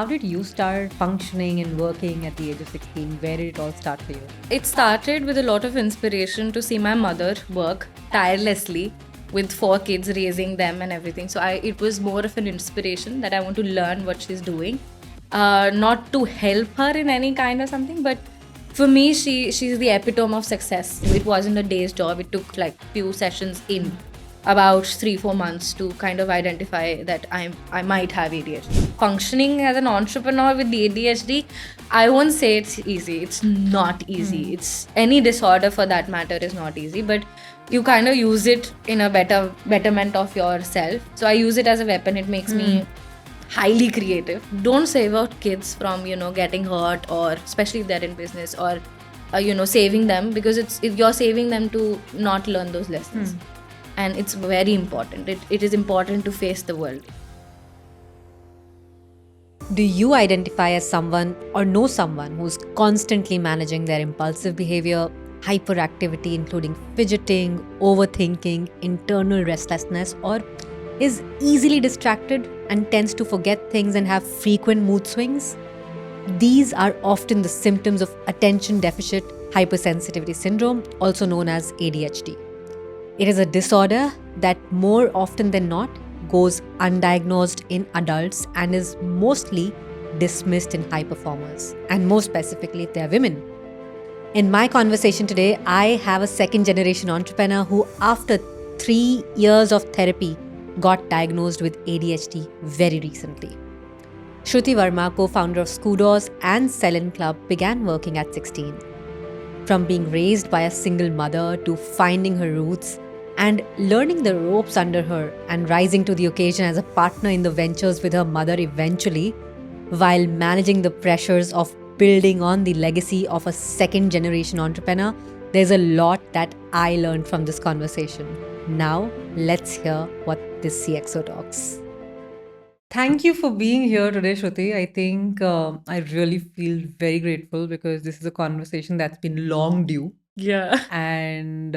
How did you start functioning and working at the age of 16? Where did it all start for you? It started with a lot of inspiration to see my mother work tirelessly with 4 kids, raising them and everything. So it was more of an inspiration that I want to learn what she's doing, not to help her in any kind or something, but for me, she's the epitome of success. It wasn't a day's job. It took like few sessions in about 3-4 months to kind of identify that I might have ADHD. Functioning as an entrepreneur with the ADHD, I won't say it's easy. It's not easy. It's any disorder for that matter is not easy, but you kind of use it in a betterment of yourself. So I use it as a weapon. It makes me highly creative. Don't save out kids from getting hurt, or especially if they're in business, or saving them, because you're saving them to not learn those lessons. And it's very important. It is important to face the world. Do you identify as someone or know someone who's constantly managing their impulsive behavior, hyperactivity, including fidgeting, overthinking, internal restlessness, or is easily distracted and tends to forget things and have frequent mood swings? These are often the symptoms of attention deficit hypersensitivity syndrome, also known as ADHD. It is a disorder that more often than not goes undiagnosed in adults and is mostly dismissed in high performers, and more specifically if they are women. In my conversation today, I have a second-generation entrepreneur who, after 3 years of therapy, got diagnosed with ADHD very recently. Shruti Verma, co-founder of Skoodos and SELIN Club, began working at 16. From being raised by a single mother to finding her roots and learning the ropes under her and rising to the occasion as a partner in the ventures with her mother eventually, while managing the pressures of building on the legacy of a second-generation entrepreneur, there's a lot that I learned from this conversation. Now, let's hear what this CXO talks. Thank you for being here today, Shruti. I think I really feel very grateful because this is a conversation that's been long due. Yeah. And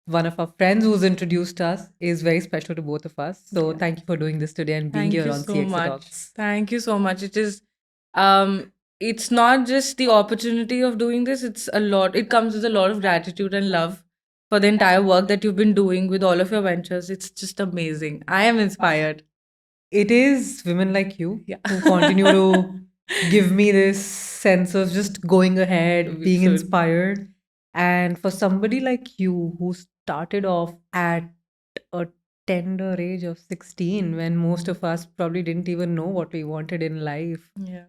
one of our friends who's introduced us is very special to both of us. So thank you for doing this today and being Thank here you on so CXO much. Talks. Thank you so much. It is, it's not just the opportunity of doing this. It's a lot. It comes with a lot of gratitude and love for the entire work that you've been doing with all of your ventures. It's just amazing. I am inspired. It is women like you Yeah. who continue to give me this sense of just going ahead, being So- inspired. And for somebody like you who started off at a tender age of 16, when most of us probably didn't even know what we wanted in life. Yeah.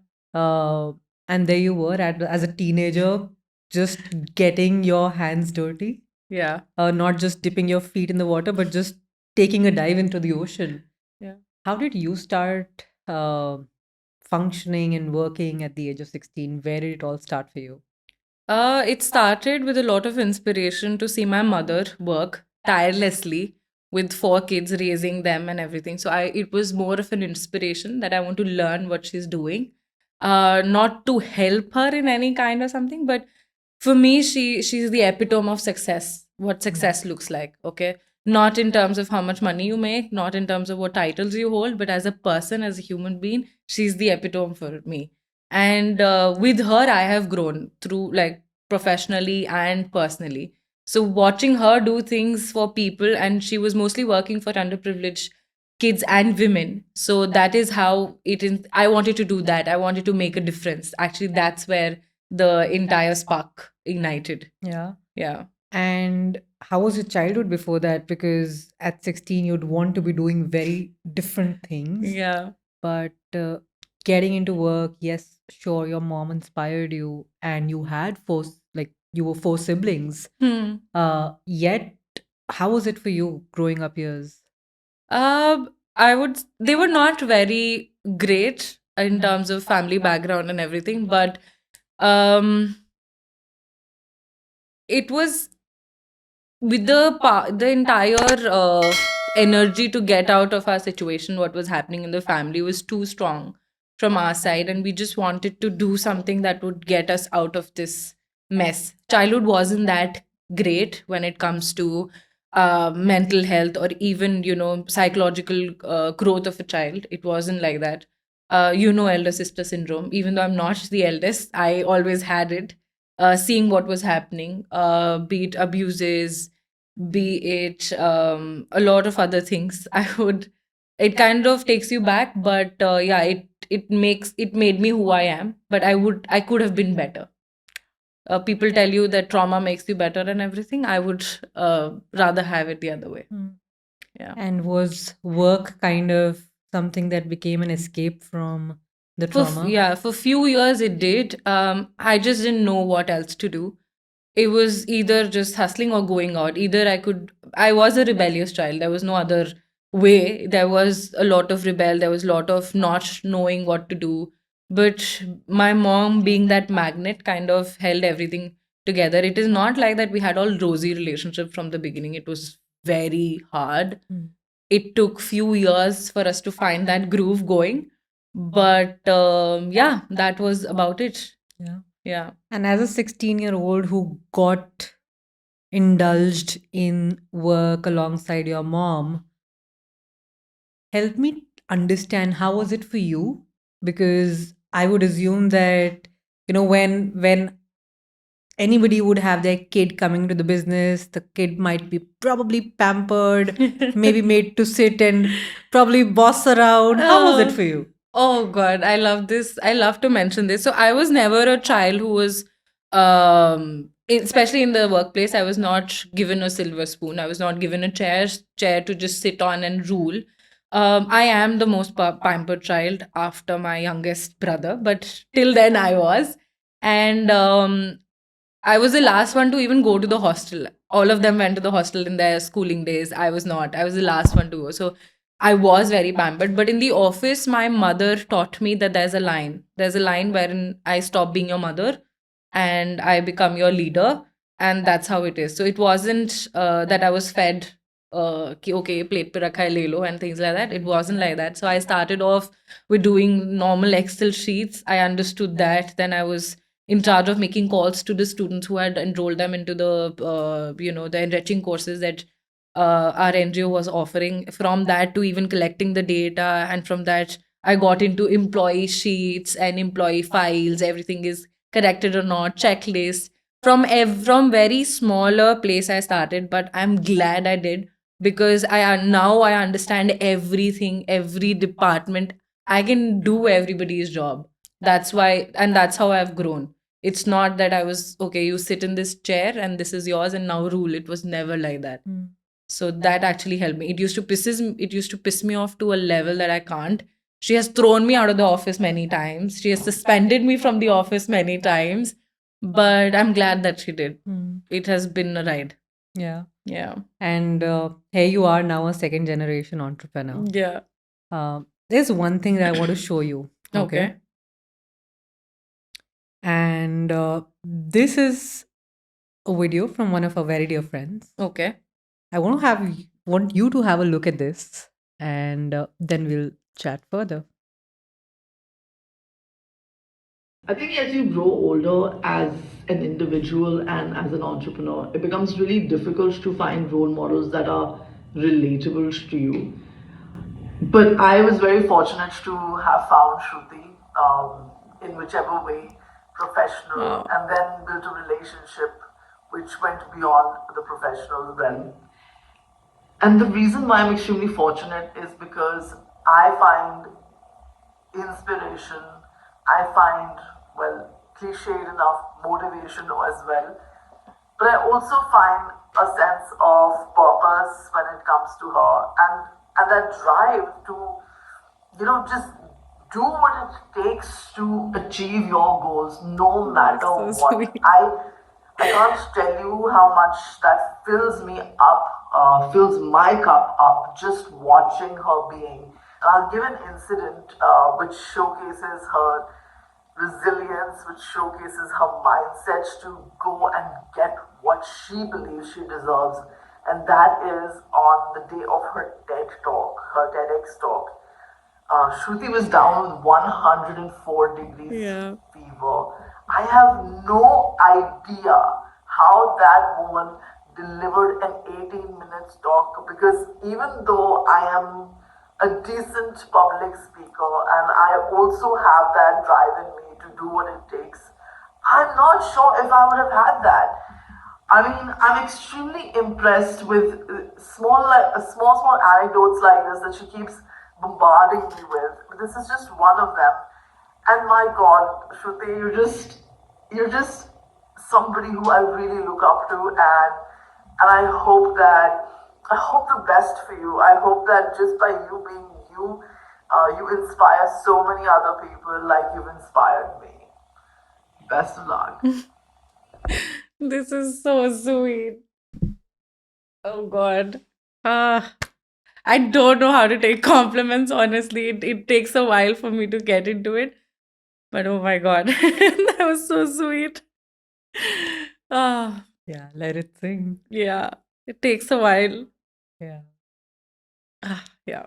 And there you were as a teenager, just getting your hands dirty, Yeah. not just dipping your feet in the water, but just taking a dive into the ocean. Yeah. How did you start functioning and working at the age of 16? Where did it all start for you? It started with a lot of inspiration to see my mother work tirelessly with 4 kids, raising them and everything. So it was more of an inspiration that I want to learn what she's doing, not to help her in any kind or something, but for me, she's the epitome of success. What success looks like, okay? Not in terms of how much money you make, not in terms of what titles you hold, but as a person, as a human being, she's the epitome for me. And with her, I have grown through, like, professionally and personally. So watching her do things for people, and she was mostly working for underprivileged kids and women. So that is how it is. I wanted to do that. I wanted to make a difference. Actually, that's where the entire spark ignited. Yeah. Yeah. And how was your childhood before that? Because at 16, you'd want to be doing very different things. Yeah. But getting into work, yes, sure, your mom inspired you, and you had you were 4 siblings. Yet, how was it for you growing up years? They were not very great in terms of family background and everything, but it was with the entire energy to get out of our situation. What was happening in the family was too strong from our side, and we just wanted to do something that would get us out of this mess. Childhood wasn't that great when it comes to mental health, or even psychological growth of a child. It wasn't like that. elder sister syndrome. Even though I'm not the eldest, I always had it. Seeing what was happening, be it abuses, be it a lot of other things, it kind of takes you back, but yeah, it made me who I am. But I could have been better. People tell you that trauma makes you better and everything. I would rather have it the other way. Yeah. And was work kind of something that became an escape from the trauma? Yeah, for few years it did. I just didn't know what else to do. It was either just hustling or going out. I was a rebellious child. There was no other way. There was a lot of rebel. There was a lot of not knowing what to do. But my mom, being that magnet, kind of held everything together. It is not like that we had all rosy relationship from the beginning. It was very hard. It took few years for us to find that groove going, but yeah, that was about it. Yeah. And as a 16-year-old who got indulged in work alongside your mom, help me understand how was it for you? Because I would assume that, when anybody would have their kid coming to the business, the kid might be probably pampered, maybe made to sit and probably boss around. How was it for you? Oh God, I love this. I love to mention this. So I was never a child who was, especially in the workplace, I was not given a silver spoon. I was not given a chair to just sit on and rule. I am the most pampered child after my youngest brother, but till then I was. And I was the last one to even go to the hostel. All of them went to the hostel in their schooling days. I was not. I was the last one to go. So I was very pampered. But in the office, my mother taught me that there's a line. There's a line wherein I stop being your mother and I become your leader. And that's how it is. So it wasn't that I was fed, okay, plate pe rakha hai, le lo, and things like that. It wasn't like that. So I started off with doing normal Excel sheets. I understood that. Then I was in charge of making calls to the students who had enrolled them into the enriching courses that our NGO was offering. From that to even collecting the data, and from that I got into employee sheets and employee files. Everything is corrected or not, checklist. From very smaller place I started, but I'm glad I did, because now I understand everything, every department. I can do everybody's job. That's why, and that's how I've grown. It's not that I was, okay, you sit in this chair and this is yours and now rule. It was never like that. So that actually helped me. It used to piss me off to a level that I can't. She has thrown me out of the office many times. She has suspended me from the office many times. But I'm glad that she did. It has been a ride. Yeah. Yeah. And here you are now, a second generation entrepreneur. Yeah. There's one thing that I want to show you. Okay. And this is a video from one of our very dear friends. Okay. I want you to have a look at this, and then we'll chat further. I think as you grow older as an individual and as an entrepreneur, it becomes really difficult to find role models that are relatable to you. But I was very fortunate to have found Shruti in whichever way, professional, and then built a relationship which went beyond the professional realm. And the reason why I'm extremely fortunate is because I find inspiration, I find, well, cliched enough, motivation as well. But I also find a sense of purpose when it comes to her, and that drive to, just do what it takes to achieve your goals, no matter so what. sweet. I can't tell you how much that fills me up, fills my cup up, just watching her being. And I'll give an incident which showcases her resilience, which showcases her mindset to go and get what she believes she deserves. And that is on the day of her TED Talk, her TEDx Talk. Shruti was down with 104 degrees fever. I have no idea how that woman delivered an 18 minutes talk, because even though I am a decent public speaker, and I also have that drive in me to do what it takes. I'm not sure if I would have had that. I mean, I'm extremely impressed with small anecdotes like this that she keeps bombarding me with. This is just one of them. And my God, Shruti, you're just somebody who I really look up to, and I hope the best for you. I hope that just by you being you, you inspire so many other people like you've inspired me. Best of luck. This is so sweet. Oh God. I don't know how to take compliments, honestly. It takes a while for me to get into it. But oh my God. That was so sweet. Ah, Yeah, let it sing. yeah. It takes a while. Yeah. Yeah.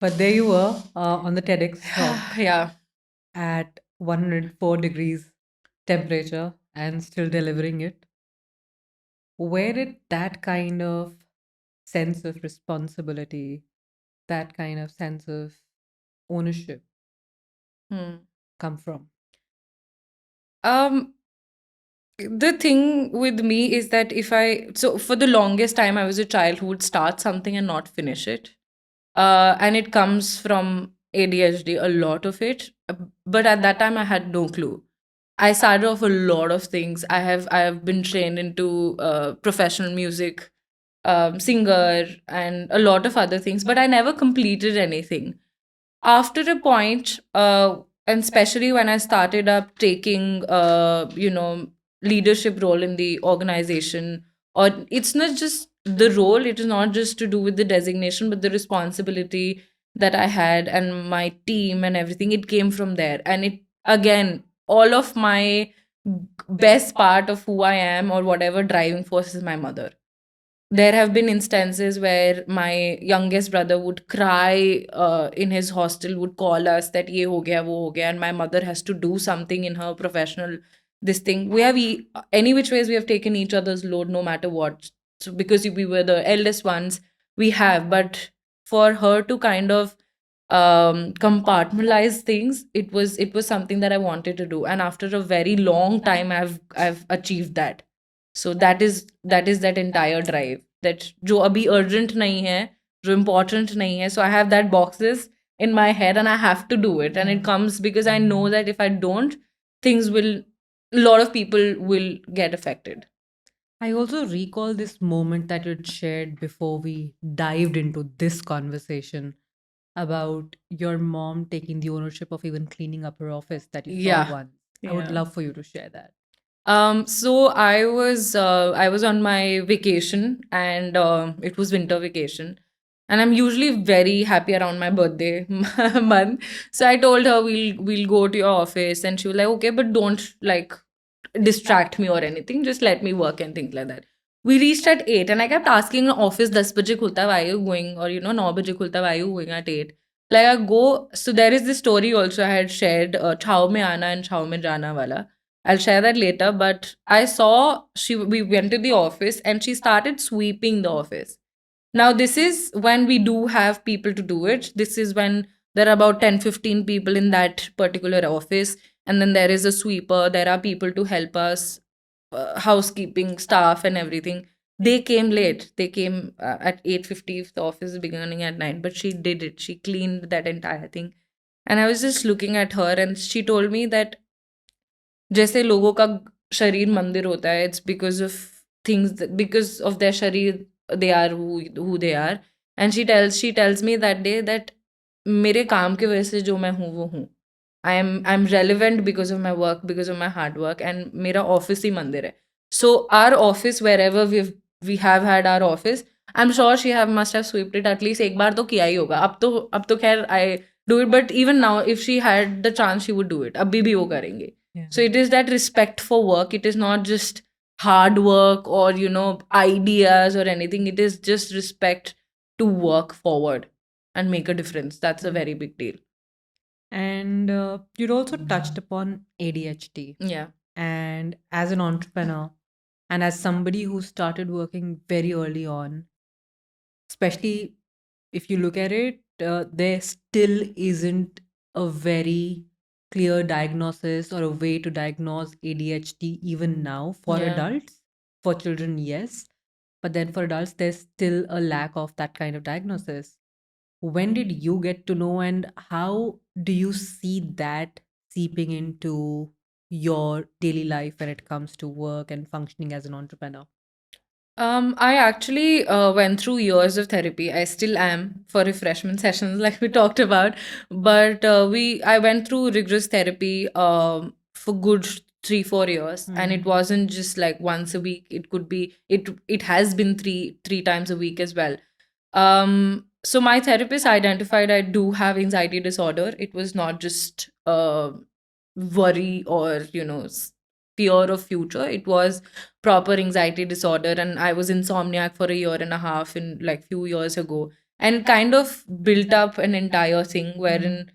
But there you were on the TEDx talk Yeah. at 104 degrees temperature and still delivering it. Where did that kind of sense of responsibility, that kind of sense of ownership Hmm. come from? Um, the thing with me is that so for the longest time, I was a child who would start something and not finish it. And it comes from ADHD, a lot of it. But at that time, I had no clue. I started off a lot of things. I have been trained into professional music, singer, and a lot of other things, but I never completed anything. After a point, and especially when I started up taking, leadership role in the organization, or it's not just the role, it is not just to do with the designation, but the responsibility that I had and my team and everything, it came from there. And it, again, all of my best part of who I am or whatever driving force is my mother. There have been instances where my youngest brother would cry in his hostel, would call us that ye ho gaya, wo ho gaya, and my mother has to do something in her professional this thing. We have any which ways we have taken each other's load no matter what. So because we were the eldest ones, we have, but for her to kind of compartmentalize things, it was something that I wanted to do, and after a very long time, I've achieved that. So that is that entire drive that जो अभी urgent नहीं है, जो important नहीं है. So I have that boxes in my head and I have to do it. And it comes because I know that if I don't, things will, a lot of people will get affected. I also recall this moment that you'd shared before we dived into this conversation about your mom taking the ownership of even cleaning up her office that you saw Yeah. once. I would Yeah. love for you to share that. So I was on my vacation and it was winter vacation, and I'm usually very happy around my birthday month. So I told her we'll go to your office, and she was like, okay, but don't like distract me or anything. Just let me work and things like that. We reached at 8, and I kept asking the office 10 baje khulta hai, why are you going? Or 9 baje khulta hai, why are you going at 8? Like I go, so there is this story also I had shared, Chao mein aana and Chao mein jana wala. I'll share that later. But I saw we went to the office and she started sweeping the office. Now, this is when we do have people to do it. This is when there are about 10-15 people in that particular office. And then there is a sweeper, there are people to help us, housekeeping staff and everything. They came late. They came at 8:50 if the office is beginning at 9. But she did it. She cleaned that entire thing. And I was just looking at her and she told me that जैसे लोगों का शरीर मंदिर होता है, it's because of things, because of their शरीर, they are who they are. And she tells me that day that मेरे काम की वजह से जो मैं हूँ वो हूँ. I'm relevant because of my work, because of my hard work, and मेरा ऑफिस ही मंदिर है. So our office, wherever we have had our office, I'm sure she must have swept it at least एक बार तो किया ही होगा. अब तो खैर I do it, but even now if she had the chance she would do it. अभी भी वो करेंगे. So it is that respect for work. It is not just hard work or ideas or anything. It is just respect to work forward and make a difference. That's a very big deal. And you'd also touched upon ADHD. Yeah. And as an entrepreneur, and as somebody who started working very early on, especially if you look at it, there still isn't a very clear diagnosis or a way to diagnose ADHD even now for Yeah. adults. For children, yes. But then for adults, there's still a lack of that kind of diagnosis. When did you get to know, and how do you see that seeping into your daily life when it comes to work and functioning as an entrepreneur? I actually went through years of therapy. I still am for refreshment sessions, like we talked about. But I went through rigorous therapy for good 3 4 years, and it wasn't just like once a week. It could be it has been three times a week as well. So my therapist identified I do have anxiety disorder. It was not just worry or fear of future. It was proper anxiety disorder, and I was insomniac for a year and a half in like few years ago, and it kind of built up an entire thing wherein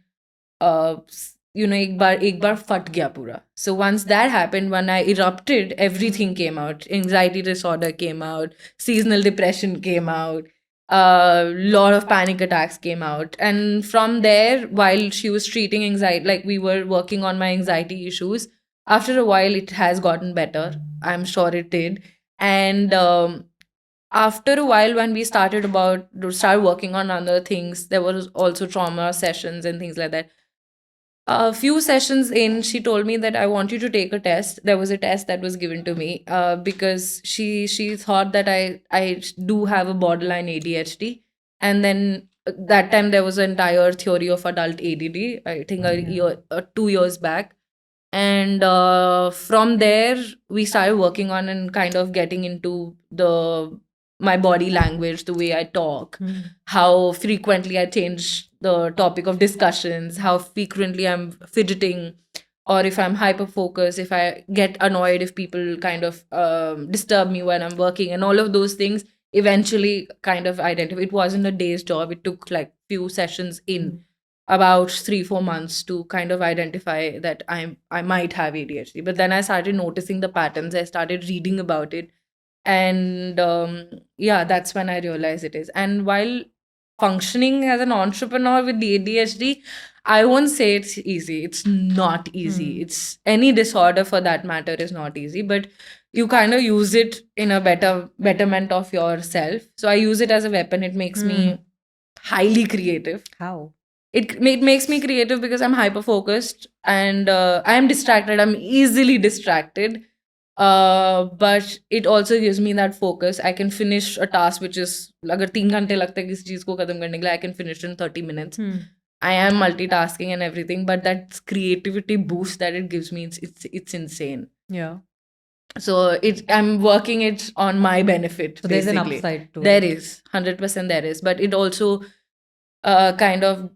एक बार फट गया पूरा. So once that happened, when I erupted, everything came out. Anxiety disorder came out, seasonal depression came out, a lot of panic attacks came out. And from there, while she was treating anxiety, like we were working on my anxiety issues, after a while it has gotten better. I'm sure it did. And after a while, when we started working on other things, there was also trauma sessions and things like that. A few sessions in, she told me that I want you to take a test. There was a test that was given to me because she thought that I do have a borderline ADHD, and then that time there was an entire theory of adult ADD. I think a year, 2 years back, and from there we started working on and kind of getting into the my body language, the way I talk, how frequently I change the topic of discussions, how frequently I'm fidgeting, or if I'm hyper focused, if I get annoyed, if people kind of disturb me when I'm working, and all of those things eventually kind of identify. It wasn't a day's job. It took like few sessions in about 3 4 months to kind of identify that I might have ADHD. But then I started noticing the patterns. I started reading about it, and yeah, that's when I realized it is. And while functioning as an entrepreneur with the ADHD, I won't say it's easy. It's not easy. It's any disorder for that matter is not easy, but you kind of use it in a betterment of yourself. So I use it as a weapon. It makes me highly creative. How? It makes me creative because I'm hyper focused, and I'm distracted. I'm easily distracted. But it also gives me that focus. I can finish a task which is अगर 3 घंटे लगते हैं किसी चीज को खत्म करने के लिए, I can finish in 30 minutes. I am multitasking and everything, but that creativity boost that it gives me, it's insane. Yeah. So I'm working it on my benefit. So there's an basically. upside to There it. is 100% there is, but it also kind of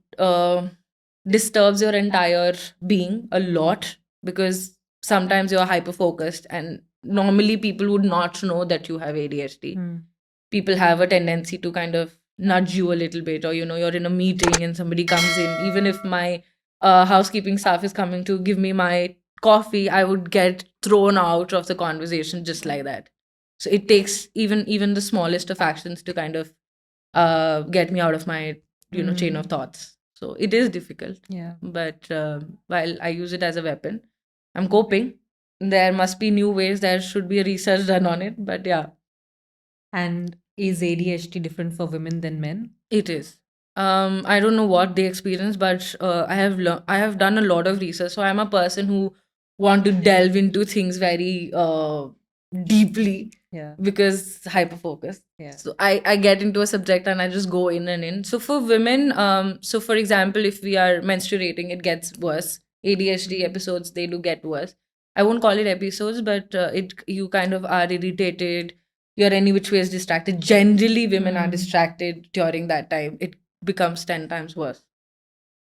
disturbs your entire being a lot, because sometimes you're hyper focused, and normally people would not know that you have ADHD. People have a tendency to kind of nudge you a little bit, or you're in a meeting and somebody comes in. Even if my housekeeping staff is coming to give me my coffee, I would get thrown out of the conversation just like that. So it takes even the smallest of actions to kind of get me out of my chain of thoughts. So it is difficult. Yeah. But while I use it as a weapon, I'm coping. There must be new ways. There should be a research done on it. But yeah, And is ADHD different for women than men? it is. I don't know what they experience, but I have done a lot of research. So I'm a person who want to delve into things very deeply. Yeah. Because hyper focus. Yeah. So I get into a subject and I just go in and in. So for women, so for example, if we are menstruating, it gets worse. ADHD episodes, they do get worse. I won't call it episodes, but you kind of are irritated. You're any which way is distracted. Generally, women are distracted during that time. It becomes 10 times worse.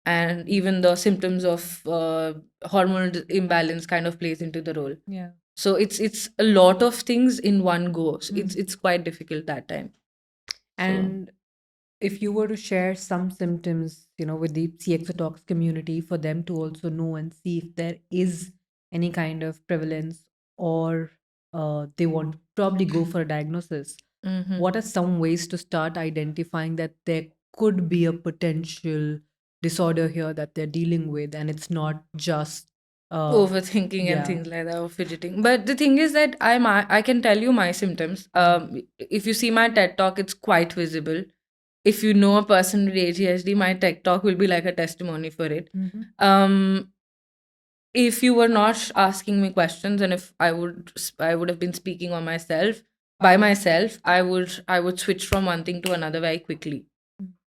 And even the symptoms of hormonal imbalance kind of plays into the role. Yeah. So it's a lot of things in one go. So it's quite difficult that time. And if you were to share some symptoms, with the CXO Talks community for them to also know and see if there is any kind of prevalence, or they want to probably go for a diagnosis, what are some ways to start identifying that there could be a potential disorder here that they're dealing with, and it's not just overthinking yeah. and things like that, or fidgeting. But the thing is that I can tell you my symptoms. If you see my TED talk, it's quite visible. If you know a person with ADHD, my TED talk will be like a testimony for it. Um, if you were not asking me questions, and if I would have been speaking on myself by myself, I would switch from one thing to another very quickly.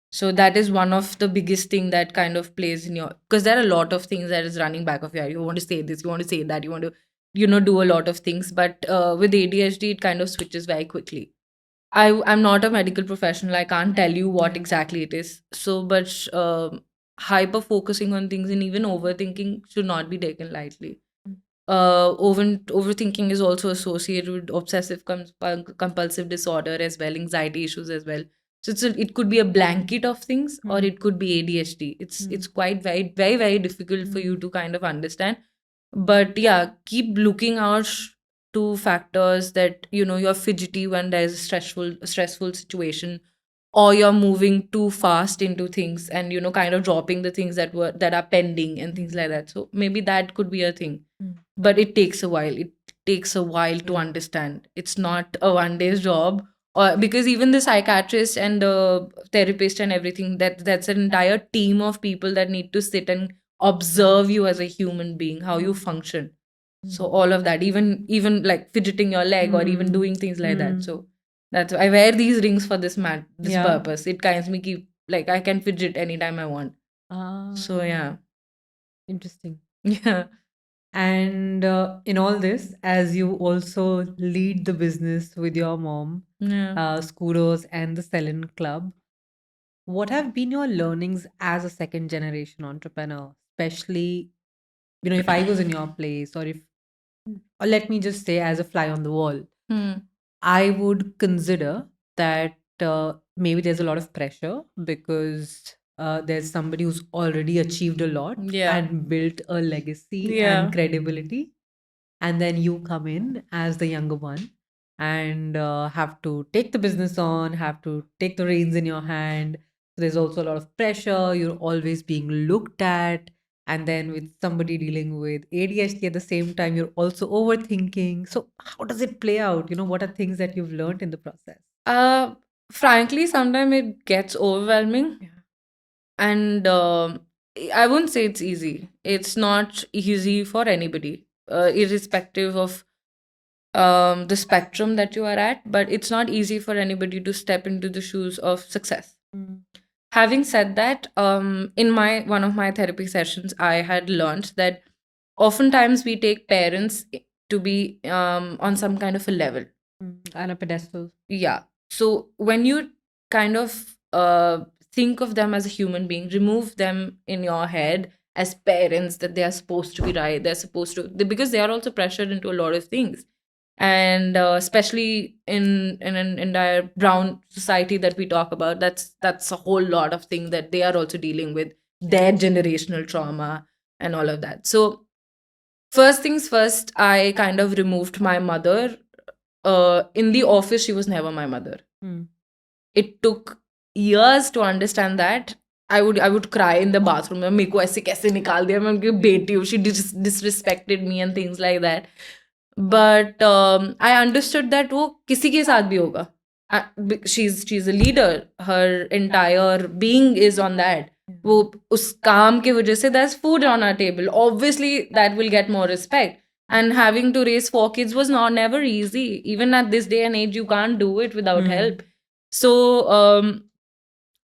So that is one of the biggest thing that kind of plays in your, because there are a lot of things that is running back of your head. You want to say this, you want to say that, you want to do a lot of things, but with ADHD it kind of switches very quickly. I'm not a medical professional. I can't tell you what exactly it is. So, but hyper focusing on things and even overthinking should not be taken lightly. Overthinking is also associated with obsessive compulsive disorder as well, anxiety issues as well. So it could be a blanket of things, or it could be ADHD. It's quite very very very difficult for you to kind of understand. But yeah, keep looking out to factors that you're fidgety when there's a stressful situation, or you're moving too fast into things and kind of dropping the things that are pending and things like that. So maybe that could be a thing, but it takes a while. It takes a while to understand. It's not a one day's job, or because even the psychiatrist and the therapist and everything, that's an entire team of people that need to sit and observe you as a human being, how you function. So all of that, even like fidgeting your leg or even doing things like that. So that's why I wear these rings for this purpose. It kinds me keep, like, I can fidget anytime I want. So yeah. Interesting. Yeah. And in all this, as you also lead the business with your mom, Yeah. Skoodos and the SELIN Club, what have been your learnings as a second generation entrepreneur? Especially, if I was in your place, or let me just say, as a fly on the wall, I would consider that maybe there's a lot of pressure because there's somebody who's already achieved a lot Yeah. and built a legacy Yeah. and credibility. And then you come in as the younger one and have to take the business on, have to take the reins in your hand. So there's also a lot of pressure. You're always being looked at. And then with somebody dealing with ADHD at the same time, you're also overthinking. So how does it play out? What are things that you've learned in the process? Frankly, sometimes it gets overwhelming. Yeah. And I wouldn't say it's easy. It's not easy for anybody, irrespective of the spectrum that you are at, but it's not easy for anybody to step into the shoes of success. Having said that, in my one of my therapy sessions, I had learned that oftentimes we take parents to be on some kind of a level. And a pedestal. Yeah. So when you kind of think of them as a human being, remove them in your head as parents, that they are supposed to be right, they're supposed to, because they are also pressured into a lot of things. And especially in an entire brown society that we talk about, that's a whole lot of thing that they are also dealing with, their generational trauma and all of that. So first things first, I kind of removed my mother. In the office, she was never my mother. It took years to understand that. I would cry in the bathroom. मेरे को ऐसे कैसे निकाल दिया, मैं उनकी बेटी हूँ, she disrespected me and things like that. But I understood that वो किसी के साथ भी होगा. She's a leader. Her entire being is on that. वो उस काम के वजह से there's food on our table. Obviously, that will get more respect. And having to raise 4 kids was never easy. Even at this day and age, you can't do it without help. So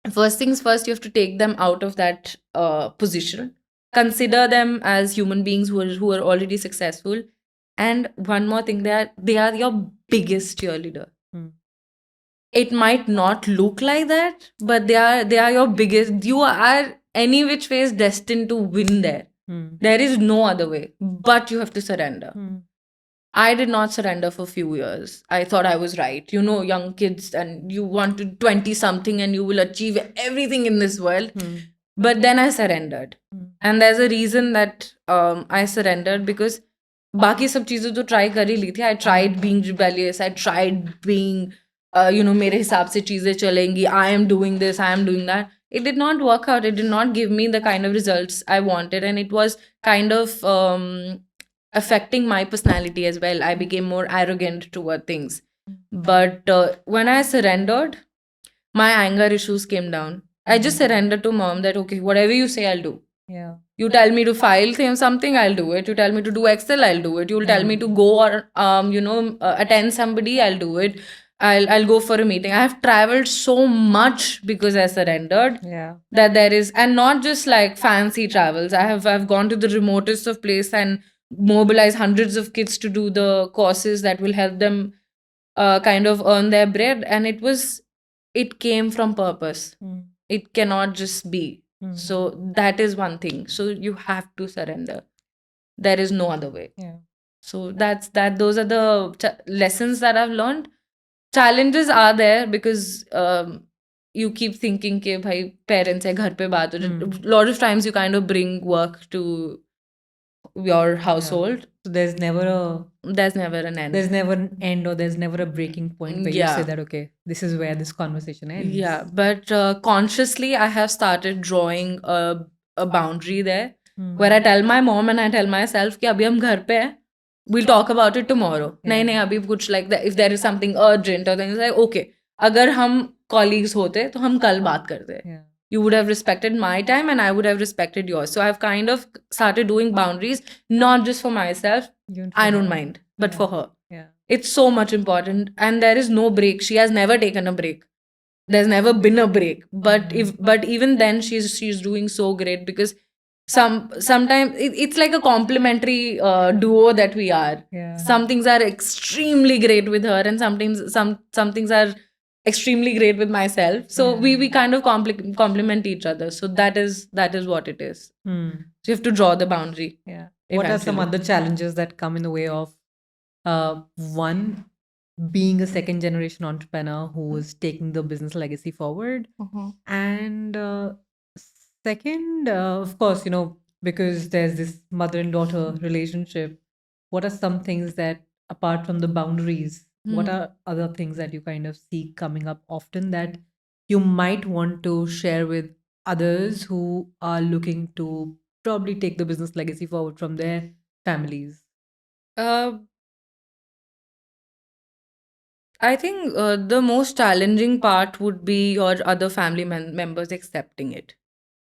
first things first, you have to take them out of that position. Consider them as human beings who are already successful. And one more thing, they are your biggest cheerleader. It might not look like that, but they are your biggest. You are any which way is destined to win there. There is no other way, but you have to surrender. I did not surrender for a few years. I thought I was right. Young kids, and you want to 20 something and you will achieve everything in this world. But then I surrendered. And there's a reason that I surrendered, because बाकी सब चीजें तो try कर ही ली थी. I tried being rebellious. I tried being मेरे हिसाब से चीजें चलेंगी, I am doing this, I am doing that. It did not work out. It did not give me the kind of results I wanted, and it was kind of affecting my personality as well. I became more arrogant toward things. But when I surrendered, my anger issues came down. I just surrendered to mom that, okay, whatever you say, I'll do. Yeah. You tell me to file something, I'll do it. You tell me to do Excel, I'll do it. You'll tell me to go or attend somebody, I'll do it. I'll go for a meeting. I have traveled so much because I surrendered. Yeah. That there is, and not just like fancy travels. I've gone to the remotest of place and mobilized hundreds of kids to do the courses that will help them kind of earn their bread. And it came from purpose. It cannot just be. So that is one thing. So you have to surrender. There is no other way. Yeah. So those are the lessons that I've learned. Challenges are there because you keep thinking कि भाई parents है घर पे बात हो जाए. Lot of times you kind of bring work to your household. So there's never an end. there's never an end, or there's never a breaking point where you say Yeah. that, okay, this is where this conversation ends. Yeah, but consciously I have started drawing a boundary there where I tell my mom and I tell myself कि अभी हम घर पे हैं, we'll talk about it tomorrow. नहीं नहीं अभी कुछ like that, if there is something urgent or things like, okay, अगर हम colleagues होते तो हम कल बात करते. Yeah. You would have respected my time and I would have respected yours. So I've kind of started doing boundaries, not just for myself. Even I for don't her. mind, but for her. Yeah. It's so much important, and there is no break. She has never taken a break. There's never been a break. But even then she's doing so great because sometimes it's like a complementary duo that we are. Yeah. Some things are extremely great with her, and sometimes some things are extremely great with myself. So we kind of complement each other. So that is what it is. So you have to draw the boundary. Yeah. What are some eventually. other challenges that come in the way of one, being a second generation entrepreneur who is taking the business legacy forward, and second, of course, because there's this mother and daughter relationship, what are some things that, apart from the boundaries, what are other things that you kind of see coming up often that you might want to share with others who are looking to probably take the business legacy forward from their families? I think the most challenging part would be your other family members accepting it.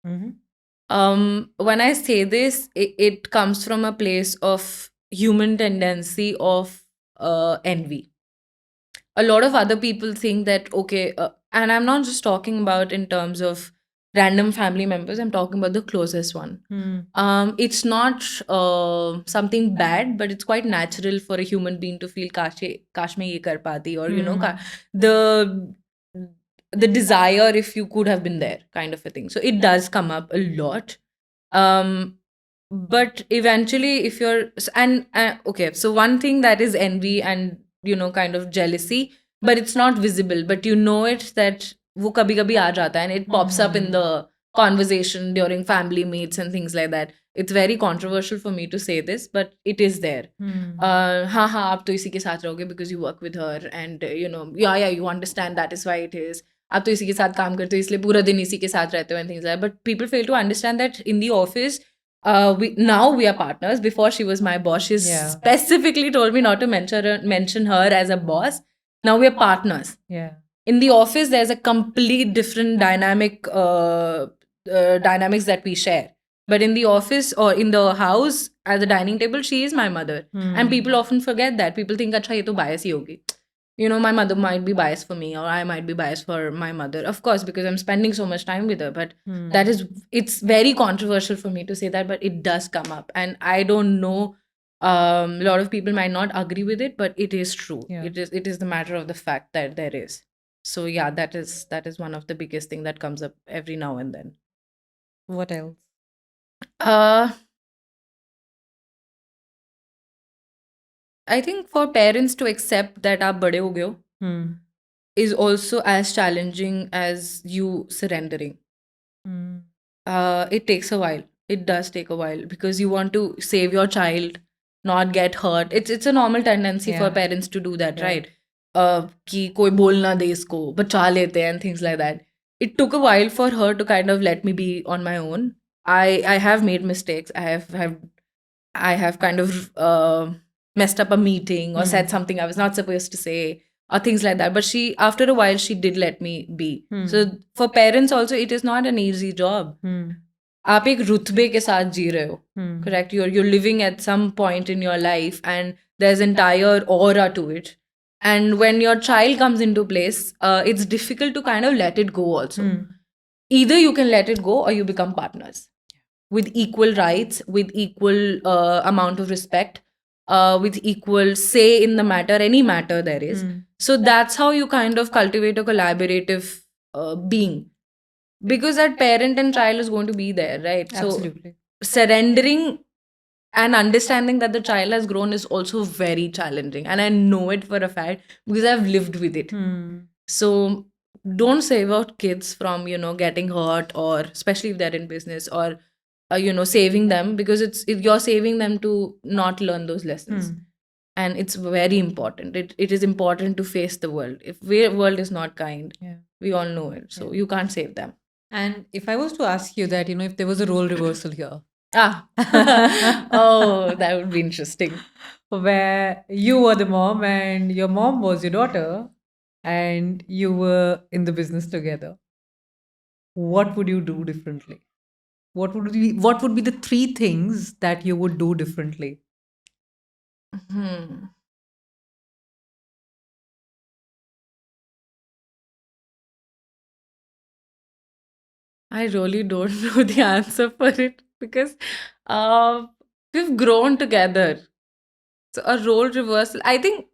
When I say this, it comes from a place of human tendency of envy. A lot of other people think that, okay, and I'm not just talking about in terms of random family members, I'm talking about the closest one. It's not something bad, but it's quite natural for a human being to feel kash mein ye kar pati, or the desire if you could have been there, kind of a thing. So it does come up a lot. But eventually, if you're okay, so one thing that is envy and kind of jealousy, but it's not visible, but you know it that wo kabhi kabhi aa jata hai, and it pops up in the conversation during family meets and things like that. It's very controversial for me to say this, but it is there. हाँ हाँ आप तो इसी के साथ रहोगे because you work with her, and yeah you understand that is why it is. आप तो इसी के साथ काम करते हो इसलिए पूरा दिन इसी के साथ रहते हो and things like that. But people fail to understand that in the office, we are partners. Before she was my boss, she specifically told me not to mention her as a boss. Now we are partners. Yeah. In the office, there's a complete different dynamics that we share. But in the office or in the house at the dining table, she is my mother, and people often forget that. People think, "Acha, ye to bias hi hogi." My mother might be biased for me, or I might be biased for my mother, of course, because I'm spending so much time with her. But it's very controversial for me to say that, but it does come up, and I don't know. A lot of people might not agree with it, but it is true. Yeah. It is the matter of the fact that there is. So yeah, that is one of the biggest thing that comes up every now and then. What else? I think for parents to accept that aap bade ho gaye ho is also as challenging as you surrendering. It takes a while. It does take a while because you want to save your child, not get hurt. It's a normal tendency for Yeah. parents to do that, Yeah. right? कि कोई बोल ना दे इसको, बचा लेते हैं and things like that. It took a while for her to kind of let me be on my own. I have made mistakes. I have kind of messed up a meeting or said something I was not supposed to say or things like that. But she, after a while, she did let me be. So for parents also, it is not an easy job. आप एक रुतबे के साथ जी रहे हो, correct? You're living at some point in your life, and there's entire aura to it. And when your child comes into place, it's difficult to kind of let it go also. Either you can let it go or you become partners with equal rights, with equal amount of respect, with equal say in the matter, any matter there is. So that's how you kind of cultivate a collaborative being, because that parent and child is going to be there, right? Absolutely. So surrendering and understanding that the child has grown is also very challenging, and I know it for a fact because I've lived with it. So don't save out kids from getting hurt, or especially if they're in business, or saving them, because you're saving them to not learn those lessons. And it's very important. It is important to face the world. If the world is not kind, we all know it, so you can't save them. And if I was to ask you that, if there was a role reversal here, Oh, that would be interesting. where you were the mom and your mom was your daughter, and you were in the business together, what would you do differently? What would be the three things that you would do differently? I really don't know the answer for it, because uh, we've grown together. So a role reversal, I think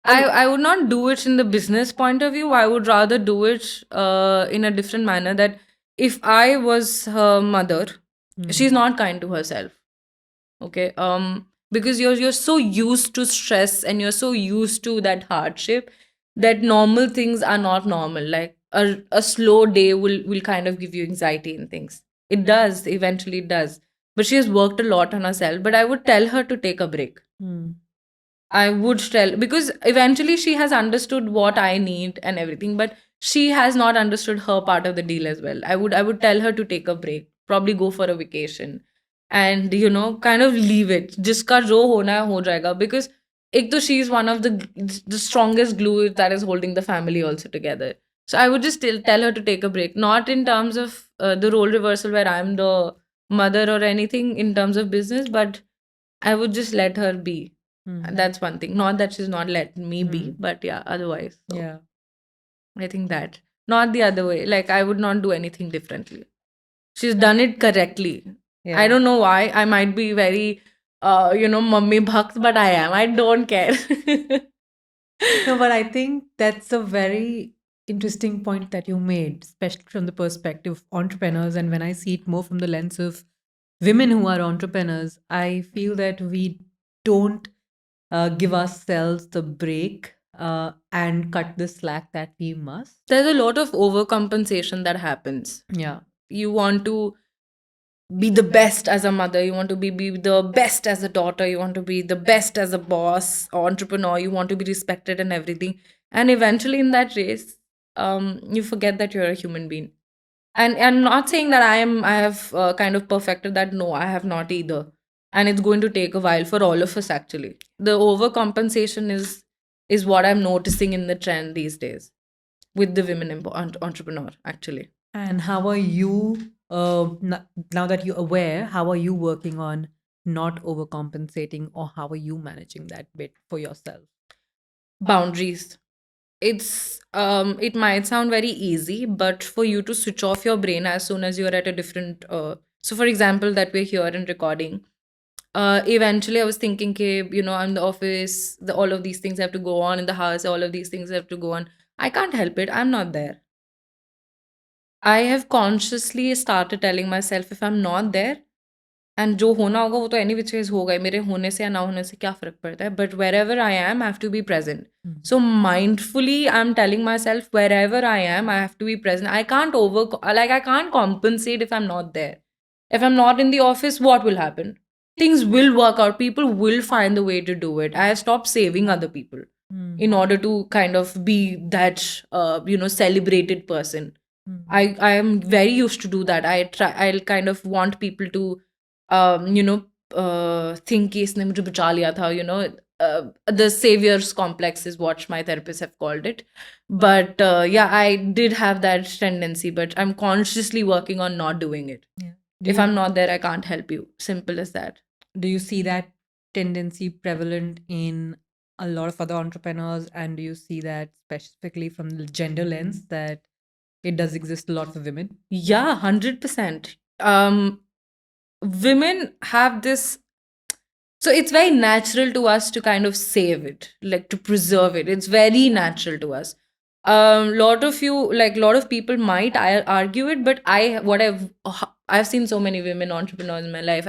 I would not do it in the business point of view. I would rather do it in a different manner. That if I was her mother, she's not kind to herself. Okay. Because you're so used to stress, and you're so used to that hardship, that normal things are not normal. Like a slow day will kind of give you anxiety and things. It does, eventually it does. But she has worked a lot on herself. But I would tell her to take a break. I would tell, because eventually she has understood what I need and everything, but she has not understood her part of the deal as well. I would tell her to take a break, probably go for a vacation, and kind of leave it. Jiska jo hona hai ho jayega, because ek to she is one of the strongest glue that is holding the family also together. So I would just tell her to take a break, not in terms of the role reversal where I'm the mother or anything in terms of business, but I would just let her be. And that's one thing. Not that she's not letting me be, but yeah, otherwise. So Yeah. I think that. Not the other way. Like, I would not do anything differently. She's done it correctly. Yeah. I don't know why. I might be very, mummy bhakt, but I am. I don't care. No, but I think that's a very interesting point that you made, especially from the perspective of entrepreneurs. And when I see it more from the lens of women who are entrepreneurs, I feel that we don't give ourselves the break and cut the slack that we must. There's a lot of overcompensation that happens. Yeah. You want to be the best as a mother, you want to be the best as a daughter, you want to be the best as a boss or entrepreneur, you want to be respected and everything. And eventually in that race, you forget that you're a human being. And I'm not saying that I have kind of perfected that. No, I have not either. And it's going to take a while for all of us, actually. The overcompensation is what I'm noticing in the trend these days with the women entrepreneur, actually. And how are you, now that you're aware, how are you working on not overcompensating, or how are you managing that bit for yourself? Boundaries. It might sound very easy, but for you to switch off your brain as soon as you're at a different so for example, that we're here and recording, eventually I was thinking, okay, I'm in the office, all of these things have to go on in the house, all of these things have to go on. I can't help it, I'm not there. I have consciously started telling myself, if I'm not there, and जो होना होगा वो तो any which ways होगा ही, मेरे होने से या ना होने से क्या फर्क पड़ता है, but wherever I am, I have to be present. So mindfully I'm telling myself, wherever I am, I have to be present. I can't compensate if I'm not there. If I'm not in the office, what will happen? things will work out. People will find the way to do it. I have stopped saving other people in order to kind of be that celebrated person. I am very used to do that. I'll kind of want people to think कि इसने मुझे बचा लिया था, the savior's complex is what my therapists have called it. But yeah, I did have that tendency, but I'm consciously working on not doing it. Yeah. If I'm not there, I can't help you. Simple as that. Do you see that tendency prevalent in a lot of other entrepreneurs? And do you see that specifically from the gender lens that it does exist a lot for women? Yeah, 100%. Women have this. So it's very natural to us to kind of save it, like to preserve it. It's very natural to us. Lot of people might argue it, but I've seen so many women entrepreneurs in my life.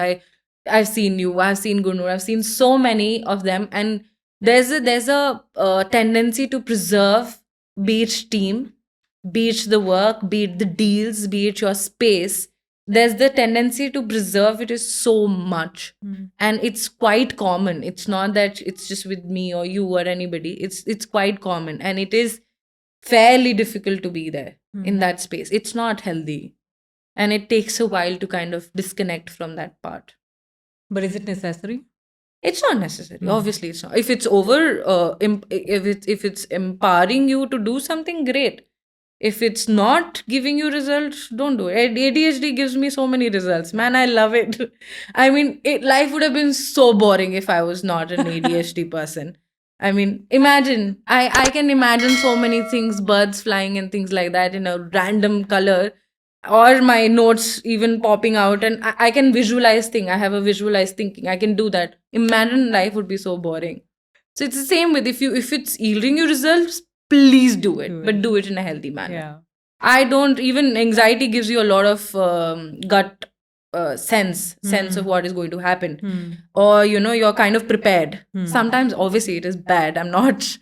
I've seen you, I've seen Gunur, I've seen so many of them, and there's a tendency to preserve, be it team, be it the work, be it the deals, be it your space. There's the tendency to preserve it is so much, and it's quite common. It's not that it's just with me or you or anybody. It's quite common, and it is fairly difficult to be there in that space. It's not healthy, and it takes a while to kind of disconnect from that part. But is it necessary? It's not necessary. Obviously, it's not. If it's if it's empowering you to do something, great. If it's not giving you results, don't do it. ADHD gives me so many results, man. I love it. I mean, life would have been so boring if I was not an ADHD person. I mean, imagine. I can imagine so many things, birds flying and things like that in a random color, or my notes even popping out, and I can visualize things. I have a visualized thinking. I can do that. Imagine life would be so boring. So it's the same with if it's yielding you results, please do it, but do it in a healthy manner. Yeah. I don't even anxiety gives you a lot of gut sense of what is going to happen, or you're kind of prepared. Sometimes obviously it is bad. I'm not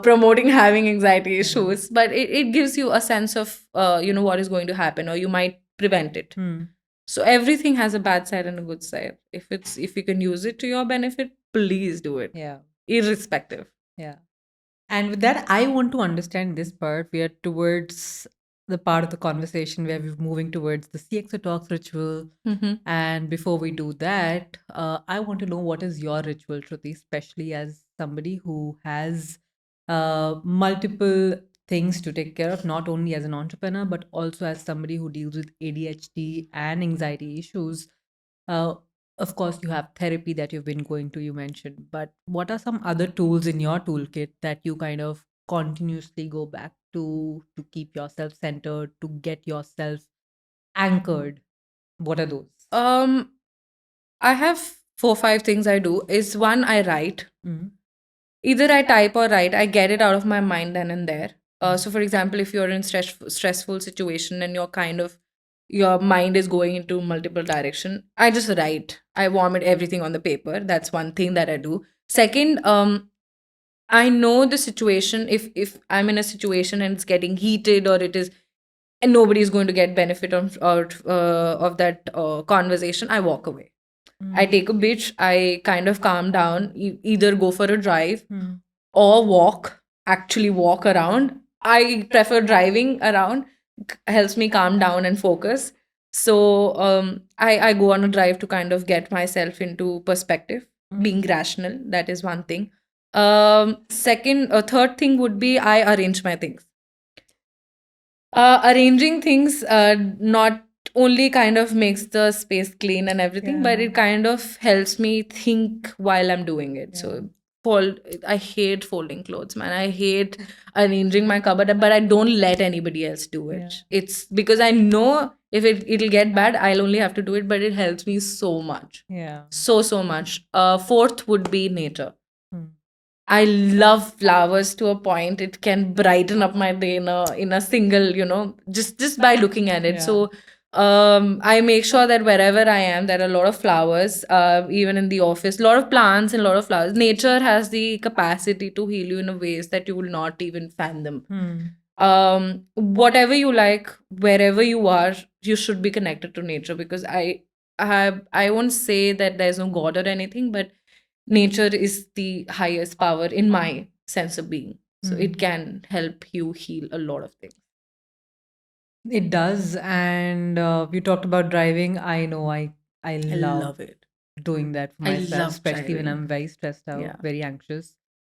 promoting having anxiety issues, but it gives you a sense of what is going to happen, or you might prevent it. So everything has a bad side and a good side. If you can use it to your benefit, please do it. Yeah. Irrespective. Yeah. And with that, I want to understand this part. We are towards the part of the conversation where we're moving towards the CXO Talks Ritual. And before we do that, I want to know what is your ritual, Shruti, especially as somebody who has multiple things to take care of, not only as an entrepreneur, but also as somebody who deals with ADHD and anxiety issues. Uh, of course, you have therapy that you've been going to, you mentioned, but what are some other tools in your toolkit that you kind of continuously go back to keep yourself centered, to get yourself anchored? What are those? I have 4-5 things I do. Is one, I write. Mhm. Either I type or write. I get it out of my mind then and there. So for example, if you're in stressful situation and your mind is going into multiple direction, I just write. I vomit everything on the paper. That's one thing that I do. Second, I know the situation. If I'm in a situation and it's getting heated, or it is, and nobody is going to get benefit of that conversation, I walk away. I take a bitch. I kind of calm down. Either go for a drive or walk. Actually, walk around. I prefer driving around. Helps me calm down and focus. So I go on a drive to kind of get myself into perspective, being rational. That is one thing. Third thing would be I arrange my things. Arranging things not only kind of makes the space clean and everything, but it kind of helps me think while I'm doing it. So I hate folding clothes, man. I hate arranging my cupboard, but I don't let anybody else do it. It's because I know if it'll get bad, I'll only have to do it, but it helps me so much. Yeah. So much. Fourth would be nature. I love flowers to a point. It can brighten up my day in a single, just by looking at it. Yeah. So I make sure that wherever I am, there are a lot of flowers, even in the office, a lot of plants and a lot of flowers. Nature has the capacity to heal you in ways that you will not even fathom. Whatever you like, wherever you are, you should be connected to nature, because I won't say that there's no God or anything, but nature is the highest power in my sense of being. So it can help you heal a lot of things. It does. And you talked about driving. I know I love it. doing that for I myself, love especially when driving. I'm very stressed out, Yeah. very anxious.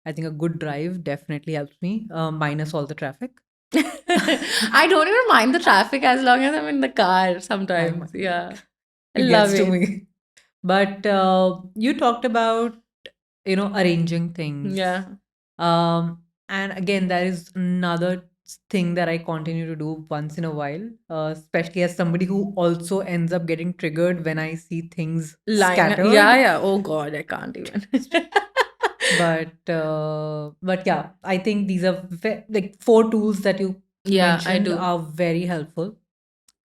I think a good drive definitely helps me, minus all the traffic. I don't even mind the traffic as long as I'm in the car sometimes. mind. Yeah. I It love gets to it. me. But you talked about, arranging things. Yeah. And again, that is another thing that I continue to do once in a while, especially as somebody who also ends up getting triggered when I see things scattered. Yeah. Oh God, I can't even. But yeah, I think these are like 4 tools that you Yeah, I mentioned do. are very helpful.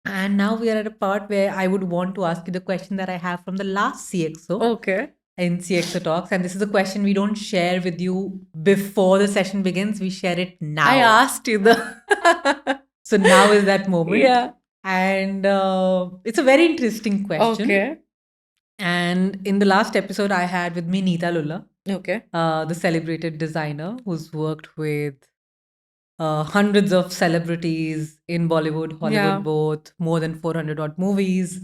And now we are at a part where I would want to ask you the question that I have from the last CXO Okay. in CXO Talks. And this is a question we don't share with you before the session begins. We share it now. I asked you the. So now is that moment. Yeah. And it's a very interesting question. Okay. And in the last episode, I had with me Neeta Lulla, Okay. the celebrated designer who's worked with hundreds of celebrities in Bollywood, Hollywood, Yeah. both, more than 400 odd movies.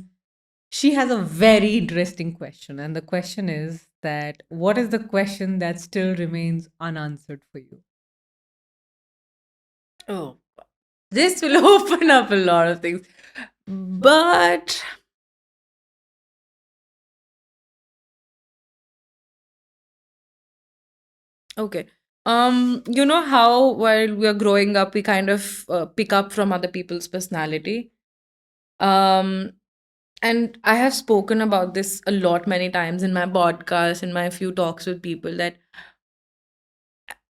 She has a very interesting question. And the question is that what is the question that still remains unanswered for you? Oh, this will open up a lot of things. But okay. You know how while we are growing up, we kind of pick up from other people's personality. Um, and I have spoken about this a lot, many times in my podcast, in my few talks with people that,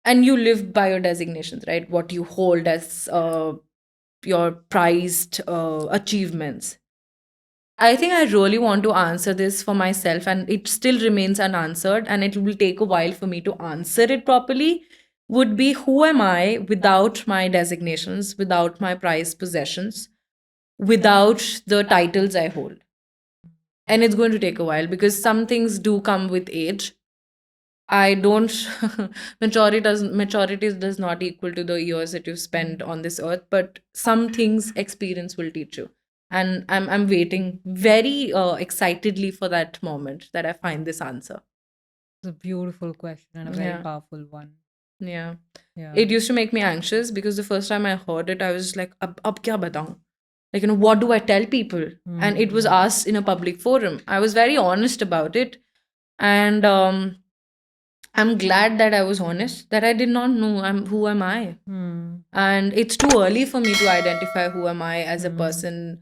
and you live by your designations, right? What you hold as your prized achievements. I think I really want to answer this for myself, and it still remains unanswered, and it will take a while for me to answer it properly. Would be, who am I without my designations, without my prized possessions, without the titles I hold? And it's going to take a while because some things do come with age. I don't maturity does not equal to the years that you've spent on this earth, but some things experience will teach you. And I'm waiting very excitedly for that moment that I find this answer. It's a beautiful question and a very Yeah. powerful one. Yeah. Yeah. It used to make me anxious because the first time I heard it, I was like, ab kya bataun? Like, what do I tell people? And it was asked in a public forum. I was very honest about it. And I'm glad that I was honest, that I did not know who am I. And it's too early for me to identify who am I as a person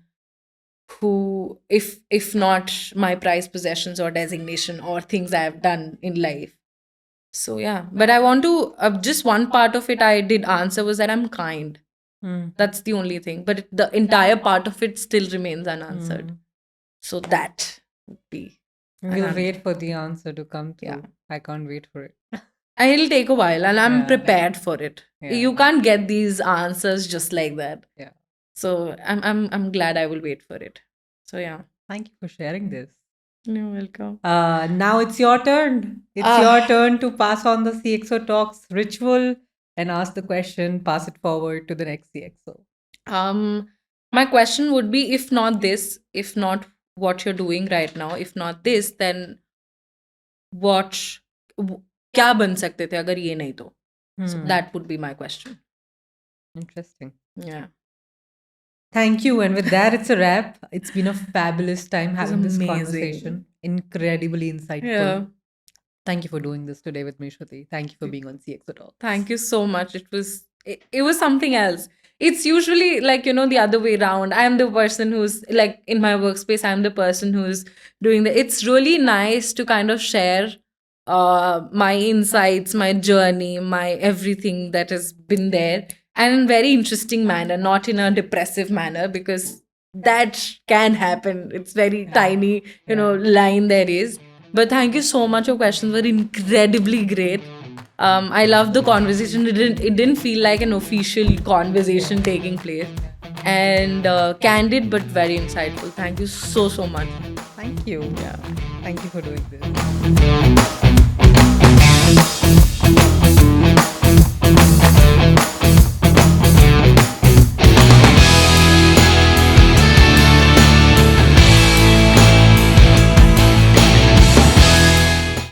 who, if not my prized possessions or designation or things I have done in life. So yeah, but I want to just one part of it I did answer was that I'm kind. That's the only thing, but the entire part of it still remains unanswered. So that would be. We'll wait for the answer to come through. Yeah. I can't wait for it. And it'll take a while, and I'm Yeah. prepared for it. Yeah. You can't get these answers just like that. Yeah. So I'm glad I will wait for it. So yeah. Thank you for sharing this. You're welcome. Now it's your turn. It's your turn to pass on the CXO Talks ritual and ask the question, pass it forward to the next CXO. My question would be, if not this, if not what you're doing right now, if not this, then what क्या बन सकते थे अगर ये नहीं तो? So that would be my question. Interesting. Yeah. Thank you. And with that, it's a wrap. It's been a fabulous time was having this amazing. conversation. Incredibly insightful. Yeah. Thank you for doing this today with me, Shruti. Thank you for being on CXO Talk. Thank you so much. It was something else. It's usually like, the other way around. I'm the person who's like in my workspace, I'm the person who's doing it's really nice to kind of share my insights, my journey, my everything that has been there, and in very interesting manner, not in a depressive manner, because that can happen. It's very tiny, line there is. But thank you so much. Your questions were incredibly great. I love the conversation. It didn't feel like an official conversation taking place, and candid but very insightful. Thank you so much. Thank you. Yeah. Thank you for doing this.